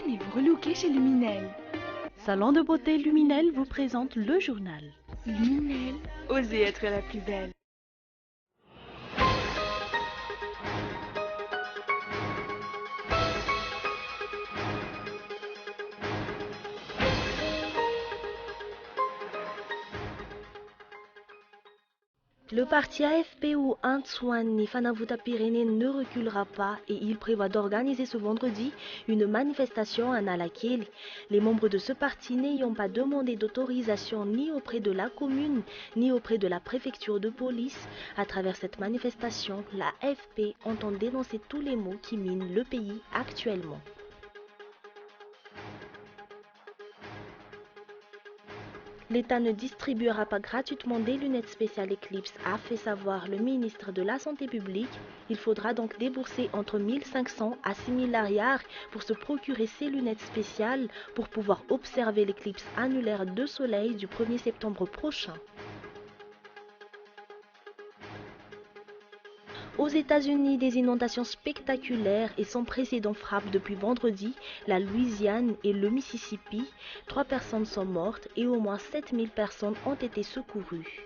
Venez vous relooker chez Luminel. Salon de beauté Luminel vous présente le journal. Luminel, osez être la plus belle. Le parti AFP ou Antoine Fanavouta-Pyrénées ne reculera pas et il prévoit d'organiser ce vendredi une manifestation à Nalakeli. Les membres de ce parti n'ayant pas demandé d'autorisation ni auprès de la commune ni auprès de la préfecture de police, à travers cette manifestation, la AFP entend dénoncer tous les maux qui minent le pays actuellement. L'État ne distribuera pas gratuitement des lunettes spéciales Eclipse, a fait savoir le ministre de la Santé publique. Il faudra donc débourser entre 1500 à 6000 milliards pour se procurer ces lunettes spéciales pour pouvoir observer l'éclipse annulaire de soleil du 1er septembre prochain. Aux États-Unis, des inondations spectaculaires et sans précédent frappent depuis vendredi la Louisiane et le Mississippi. 3 personnes sont mortes et au moins 7000 personnes ont été secourues.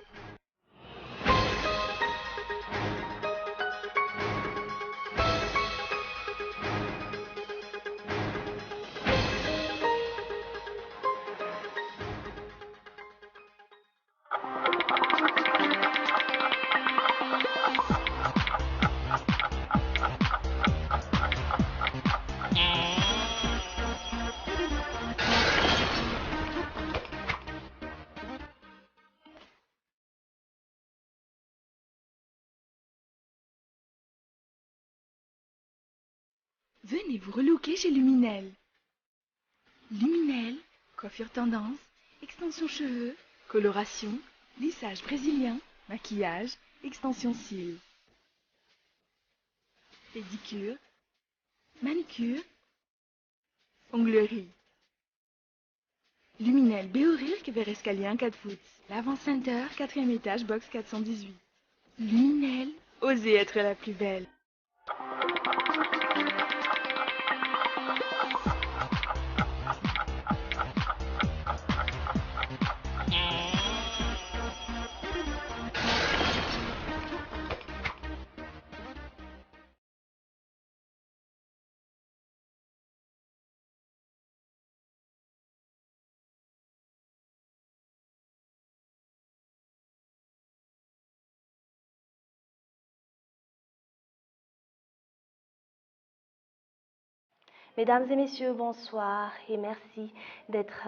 Venez vous relooker chez Luminel. Luminel, coiffure tendance, extension cheveux, coloration, lissage brésilien, maquillage, extension cils. Pédicure, manicure, onglerie. Luminel Béorir, vers escalier 1 4 foot. L'Avant Center, 4e étage, box 418. Luminel, osez être la plus belle. Mesdames et messieurs, bonsoir et merci d'être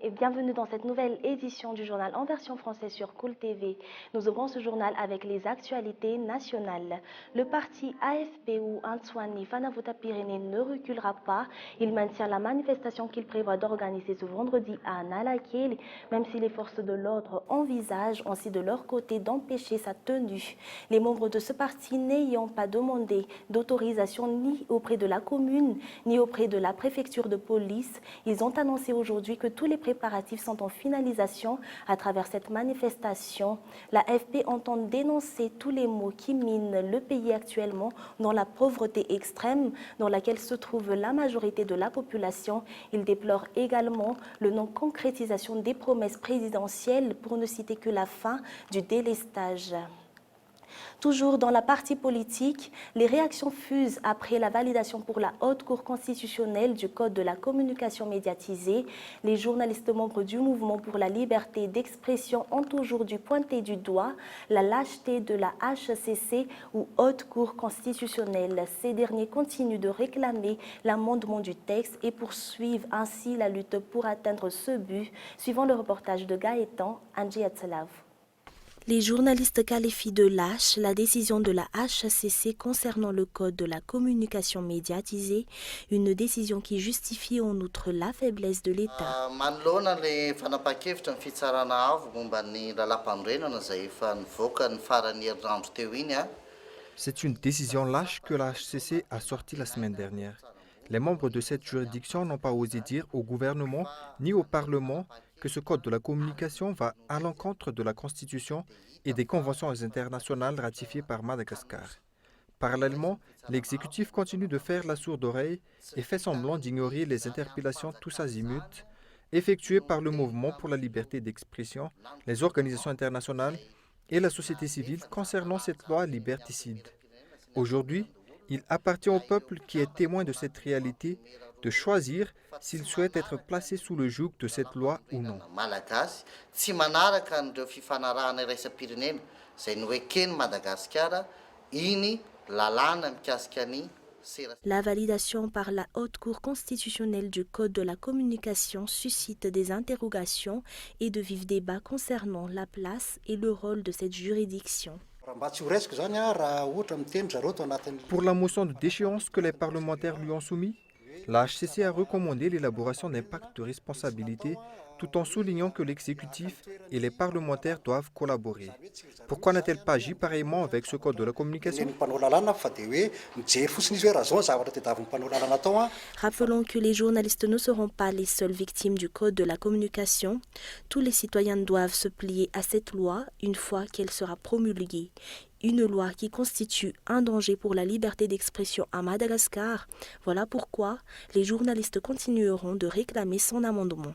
et bienvenue dans cette nouvelle édition du journal en version française sur Cool TV. Nous ouvrons ce journal avec les actualités nationales. Le parti AFP ou Antoine Fanavouta-Pyrénées ne reculera pas. Il maintient la manifestation qu'il prévoit d'organiser ce vendredi à Nalakeli, même si les forces de l'ordre envisagent aussi de leur côté d'empêcher sa tenue. Les membres de ce parti n'ayant pas demandé d'autorisation ni auprès de la commune ni auprès de la préfecture de police, ils ont annoncé aujourd'hui que tous les préparatifs sont en finalisation à travers cette manifestation. La AFP entend dénoncer tous les maux qui minent le pays actuellement dans la pauvreté extrême dans laquelle se trouve la majorité de la population. Il déplore également le non-concrétisation des promesses présidentielles pour ne citer que la fin du délestage. Toujours dans la partie politique, les réactions fusent après la validation pour la Haute Cour constitutionnelle du Code de la communication médiatisée. Les journalistes membres du mouvement pour la liberté d'expression ont aujourd'hui pointé du doigt la lâcheté de la HCC ou Haute Cour constitutionnelle. Ces derniers continuent de réclamer l'amendement du texte et poursuivent ainsi la lutte pour atteindre ce but, suivant le reportage de Gaëtan Andjiatselav. Les journalistes qualifient de lâche la décision de la HCC concernant le code de la communication médiatisée, une décision qui justifie en outre la faiblesse de l'État. C'est une décision lâche que la HCC a sortie la semaine dernière. Les membres de cette juridiction n'ont pas osé dire au gouvernement ni au Parlement que ce code de la communication va à l'encontre de la Constitution et des conventions internationales ratifiées par Madagascar. Parallèlement, l'exécutif continue de faire la sourde oreille et fait semblant d'ignorer les interpellations tous azimuts effectuées par le Mouvement pour la liberté d'expression, les organisations internationales et la société civile concernant cette loi liberticide. Aujourd'hui, il appartient au peuple qui est témoin de cette réalité de choisir s'il souhaite être placé sous le joug de cette loi ou non. La validation par la Haute Cour constitutionnelle du Code de la communication suscite des interrogations et de vifs débats concernant la place et le rôle de cette juridiction. Pour la motion de déchéance que les parlementaires lui ont soumise, la HCC a recommandé l'élaboration d'un pacte de responsabilité tout en soulignant que l'exécutif et les parlementaires doivent collaborer. Pourquoi n'a-t-elle pas agi pareillement avec ce code de la communication? Rappelons que les journalistes ne seront pas les seules victimes du code de la communication. Tous les citoyens doivent se plier à cette loi une fois qu'elle sera promulguée. Une loi qui constitue un danger pour la liberté d'expression à Madagascar. Voilà pourquoi les journalistes continueront de réclamer son amendement.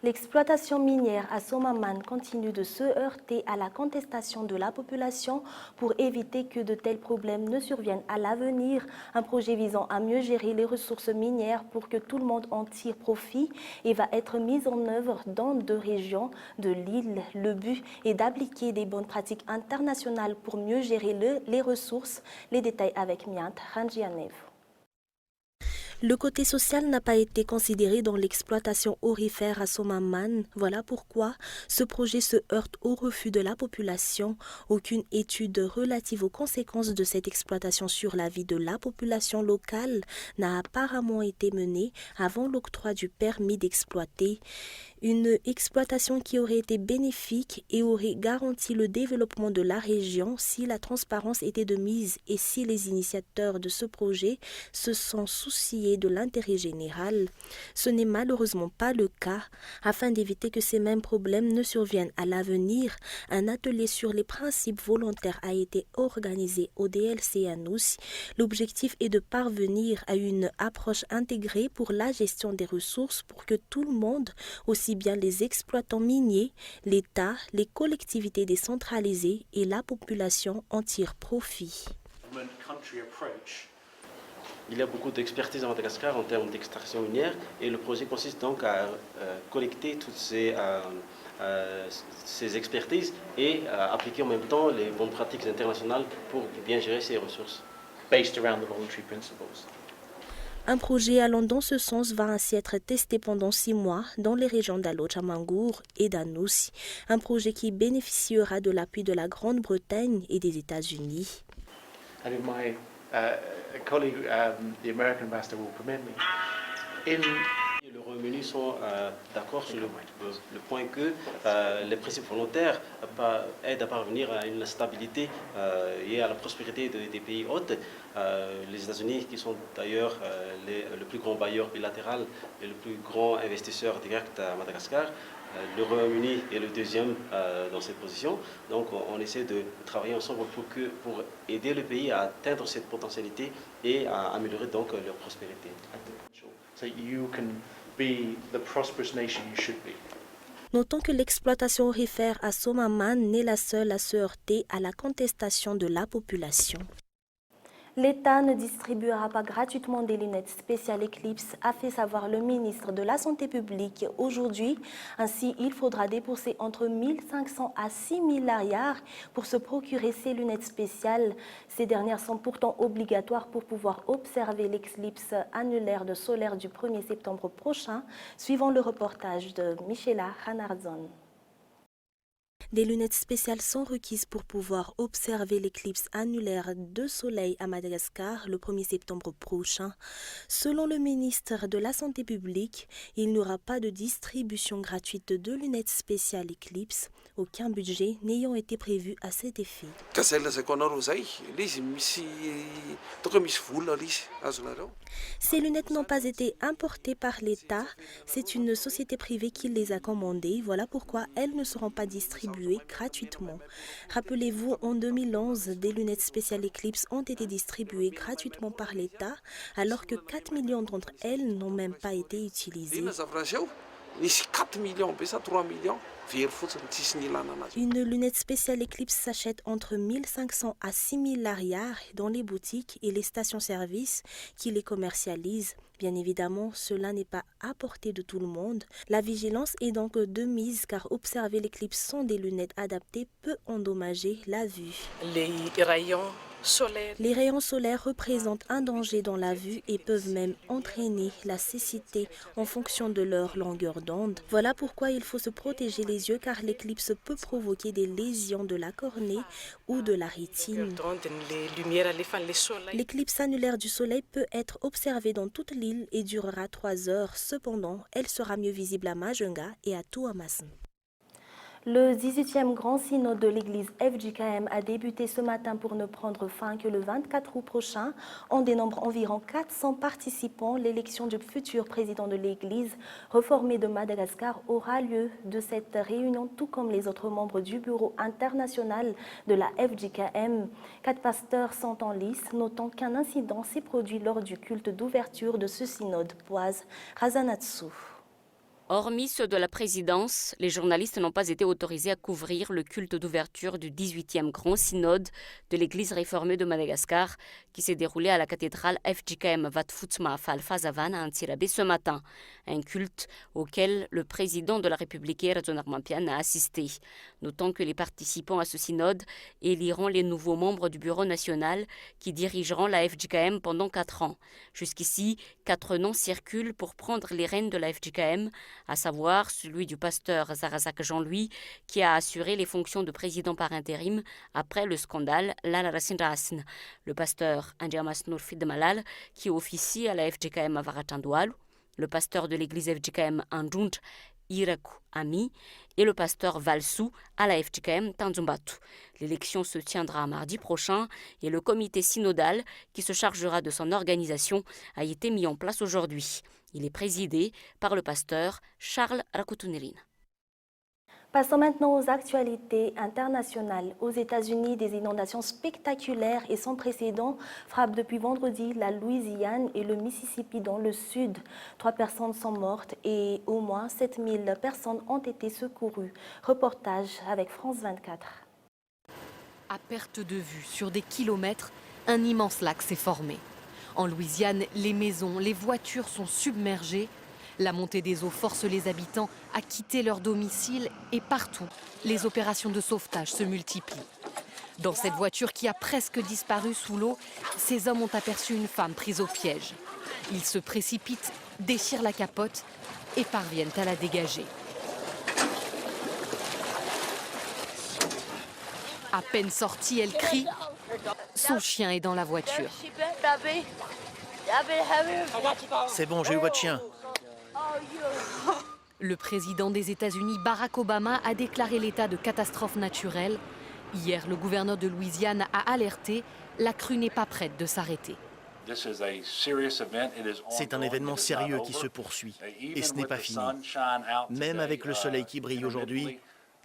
L'exploitation minière à Somaman continue de se heurter à la contestation de la population pour éviter que de tels problèmes ne surviennent à l'avenir. Un projet visant à mieux gérer les ressources minières pour que tout le monde en tire profit et va être mis en œuvre dans 2 régions de l'île. Le but est d'appliquer des bonnes pratiques internationales pour mieux gérer les ressources. Les détails avec Miant Ranjianev. Le côté social n'a pas été considéré dans l'exploitation aurifère à Somaman. Voilà pourquoi ce projet se heurte au refus de la population. Aucune étude relative aux conséquences de cette exploitation sur la vie de la population locale n'a apparemment été menée avant l'octroi du permis d'exploiter. Une exploitation qui aurait été bénéfique et aurait garanti le développement de la région si la transparence était de mise et si les initiateurs de ce projet se sont souciés de l'intérêt général. Ce n'est malheureusement pas le cas. Afin d'éviter que ces mêmes problèmes ne surviennent à l'avenir, un atelier sur les principes volontaires a été organisé au DLC à Noussi. L'objectif est de parvenir à une approche intégrée pour la gestion des ressources pour que tout le monde, aussi bien les exploitants miniers, l'État, les collectivités décentralisées et la population en tirent profit. Il y a beaucoup d'expertise à Madagascar en termes d'extraction minière et le projet consiste donc à collecter toutes ces expertises et appliquer en même temps les bonnes pratiques internationales pour bien gérer ces ressources. Based around the voluntary principles. Un projet allant dans ce sens va ainsi être testé pendant 6 mois dans les régions d'Alochamangour et d'Anoussi. Un projet qui bénéficiera de l'appui de la Grande-Bretagne et des États-Unis. Colleague, the American ambassador will permit me. Le Royaume-Uni sont d'accord sur le point que les principes volontaires aident à parvenir à une stabilité et à la prospérité des pays hôtes. Les États-Unis, qui sont d'ailleurs le plus grand bailleur bilatéral et le plus grand investisseur direct à Madagascar, le Royaume-Uni est le deuxième dans cette position. Donc on essaie de travailler ensemble pour aider le pays à atteindre cette potentialité et à améliorer donc leur prospérité. So you can be the prosperous nation you should be. Notons que l'exploitation aurifère à Somaman n'est la seule à se heurter à la contestation de la population. L'État ne distribuera pas gratuitement des lunettes spéciales Eclipse, a fait savoir le ministre de la Santé publique aujourd'hui. Ainsi, il faudra débourser entre 1 500 à 6 000 milliards pour se procurer ces lunettes spéciales. Ces dernières sont pourtant obligatoires pour pouvoir observer l'éclipse annulaire de solaire du 1er septembre prochain, suivant le reportage de Michela Hanardzon. Des lunettes spéciales sont requises pour pouvoir observer l'éclipse annulaire de soleil à Madagascar le 1er septembre prochain. Selon le ministre de la Santé publique, il n'y aura pas de distribution gratuite de lunettes spéciales éclipse, aucun budget n'ayant été prévu à cet effet. Ces lunettes n'ont pas été importées par l'État, c'est une société privée qui les a commandées, voilà pourquoi elles ne seront pas distribuées distribuées gratuitement. Rappelez-vous, en 2011, des lunettes spéciales Eclipse ont été distribuées gratuitement par l'État, alors que 4 millions d'entre elles n'ont même pas été utilisées. Une lunette spéciale Eclipse s'achète entre 1500 à 6000 lariars dans les boutiques et les stations-service qui les commercialisent. Bien évidemment, cela n'est pas à portée de tout le monde. La vigilance est donc de mise car observer l'éclipse sans des lunettes adaptées peut endommager la vue. Les rayons solaires représentent un danger dans la vue et peuvent même entraîner la cécité en fonction de leur longueur d'onde. Voilà pourquoi il faut se protéger les yeux car l'éclipse peut provoquer des lésions de la cornée ou de la rétine. L'éclipse annulaire du soleil peut être observée dans toute l'île et durera 3 heures. Cependant, elle sera mieux visible à Majunga et à Tuamasin. Le 18e Grand Synode de l'Église FJKM a débuté ce matin pour ne prendre fin que le 24 août prochain. On dénombre environ 400 participants. L'élection du futur président de l'Église réformée de Madagascar aura lieu de cette réunion, tout comme les autres membres du bureau international de la FJKM. 4 pasteurs sont en lice, notant qu'un incident s'est produit lors du culte d'ouverture de ce synode. Boaz Razanatsu. Hormis ceux de la présidence, les journalistes n'ont pas été autorisés à couvrir le culte d'ouverture du 18e Grand Synode de l'Église réformée de Madagascar qui s'est déroulé à la cathédrale FJKM Vatfutsma Falfazavan à Antsirabe ce matin. Un culte auquel le président de la République, Razon Armampian, a assisté. Notons que les participants à ce synode éliront les nouveaux membres du bureau national qui dirigeront la FJKM pendant 4 ans. Jusqu'ici, 4 noms circulent pour prendre les rênes de la FJKM, à savoir celui du pasteur Zarazak Jean-Louis, qui a assuré les fonctions de président par intérim après le scandale Lala Rasindrasn. Le pasteur Andjamas Nourfid Malal, qui officie à la FJKM à Varatandoualou, le pasteur de l'église FJKM Andunj, Iraku Ami, et le pasteur Valsou à la FJKM Tanzumbatu. L'élection se tiendra mardi prochain et le comité synodal qui se chargera de son organisation a été mis en place aujourd'hui. Il est présidé par le pasteur Charles Rakutunerin. Passons maintenant aux actualités internationales. Aux États-Unis, des inondations spectaculaires et sans précédent frappent depuis vendredi la Louisiane et le Mississippi dans le sud. 3 personnes sont mortes et au moins 7000 personnes ont été secourues. Reportage avec France 24. À perte de vue, sur des kilomètres, un immense lac s'est formé. En Louisiane, les maisons, les voitures sont submergées. La montée des eaux force les habitants à quitter leur domicile et partout, les opérations de sauvetage se multiplient. Dans cette voiture qui a presque disparu sous l'eau, ces hommes ont aperçu une femme prise au piège. Ils se précipitent, déchirent la capote et parviennent à la dégager. À peine sortie, elle crie. Son chien est dans la voiture. C'est bon, j'ai eu votre chien. Le président des États-Unis, Barack Obama, a déclaré l'état de catastrophe naturelle. Hier, le gouverneur de Louisiane a alerté, la crue n'est pas prête de s'arrêter. C'est un événement sérieux qui se poursuit et ce n'est pas fini. Même avec le soleil qui brille aujourd'hui,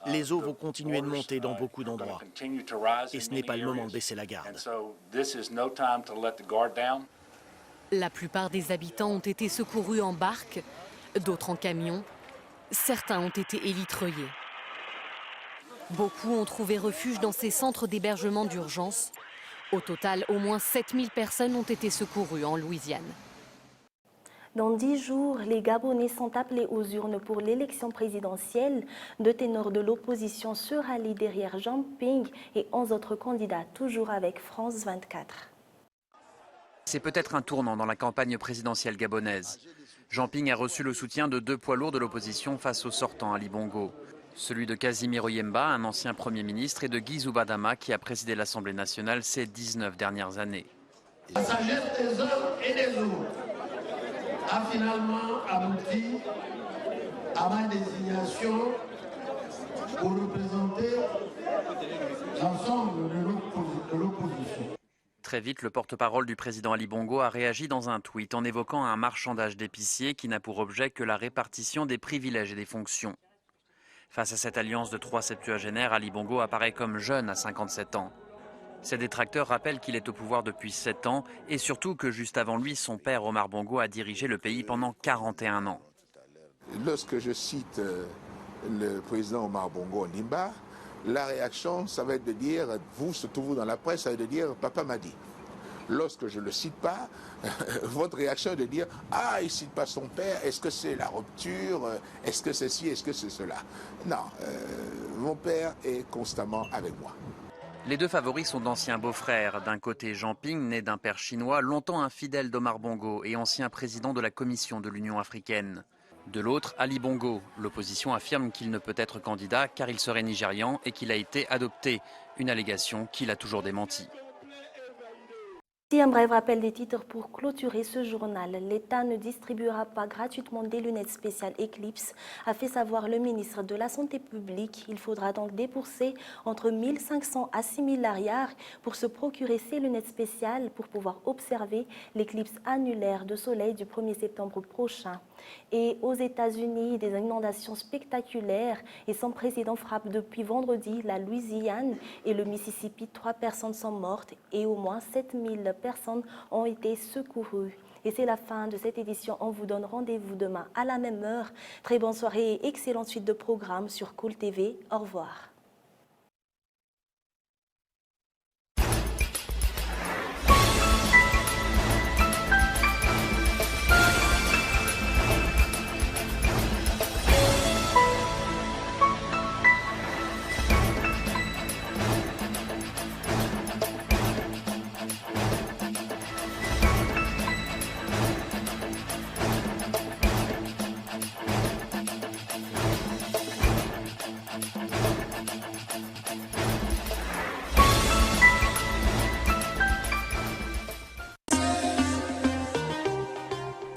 les eaux vont continuer de monter dans beaucoup d'endroits. Et ce n'est pas le moment de baisser la garde. La plupart des habitants ont été secourus en barque, d'autres en camion. Certains ont été élitreillés. Beaucoup ont trouvé refuge dans ces centres d'hébergement d'urgence. Au total, au moins 7000 personnes ont été secourues en Louisiane. Dans 10 jours, les Gabonais sont appelés aux urnes pour l'élection présidentielle. 2 ténors de l'opposition se rallient derrière Jean Ping et 11 autres candidats, toujours avec France 24. C'est peut-être un tournant dans la campagne présidentielle gabonaise. Jean Ping a reçu le soutien de 2 poids lourds de l'opposition face au sortant Ali Bongo. Celui de Casimiro Yemba, un ancien Premier ministre, et de Guy Zoubadama, qui a présidé l'Assemblée nationale ces 19 dernières années. La sagesse des uns et des autres a finalement abouti à ma désignation pour représenter l'ensemble de l'opposition. Très vite, le porte-parole du président Ali Bongo a réagi dans un tweet en évoquant un marchandage d'épicier qui n'a pour objet que la répartition des privilèges et des fonctions. Face à cette alliance de 3 septuagénaires, Ali Bongo apparaît comme jeune à 57 ans. Ses détracteurs rappellent qu'il est au pouvoir depuis 7 ans et surtout que juste avant lui, son père Omar Bongo a dirigé le pays pendant 41 ans. Lorsque je cite le président Omar Bongo Ondimba, la réaction, ça va être de dire, vous, surtout vous dans la presse, ça va être de dire, papa m'a dit. Lorsque je ne le cite pas, votre réaction est de dire, ah, il ne cite pas son père, est-ce que c'est la rupture, est-ce que c'est ci, est-ce que c'est cela? Non, mon père est constamment avec moi. Les deux favoris sont d'anciens beaux-frères. D'un côté, Jean Ping, né d'un père chinois, longtemps infidèle d'Omar Bongo et ancien président de la Commission de l'Union africaine. De l'autre, Ali Bongo. L'opposition affirme qu'il ne peut être candidat car il serait nigérian et qu'il a été adopté. Une allégation qu'il a toujours démentie. Un bref rappel des titres pour clôturer ce journal. L'État ne distribuera pas gratuitement des lunettes spéciales Eclipse, a fait savoir le ministre de la Santé publique. Il faudra donc débourser entre 1 500 à 6 000 milliards pour se procurer ces lunettes spéciales pour pouvoir observer l'éclipse annulaire de soleil du 1er septembre prochain. Et aux États-Unis, des inondations spectaculaires et son président frappe depuis vendredi la Louisiane et le Mississippi. 3 personnes sont mortes et au moins 7 000 personnes ont été secourues. Et c'est la fin de cette édition. On vous donne rendez-vous demain à la même heure. Très bonne soirée et excellente suite de programmes sur Cool TV. Au revoir.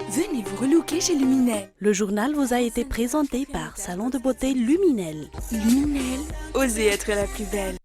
Venez vous relooker chez Luminel. Le journal vous a été présenté par Salon de beauté Luminel. Luminel, osez être la plus belle.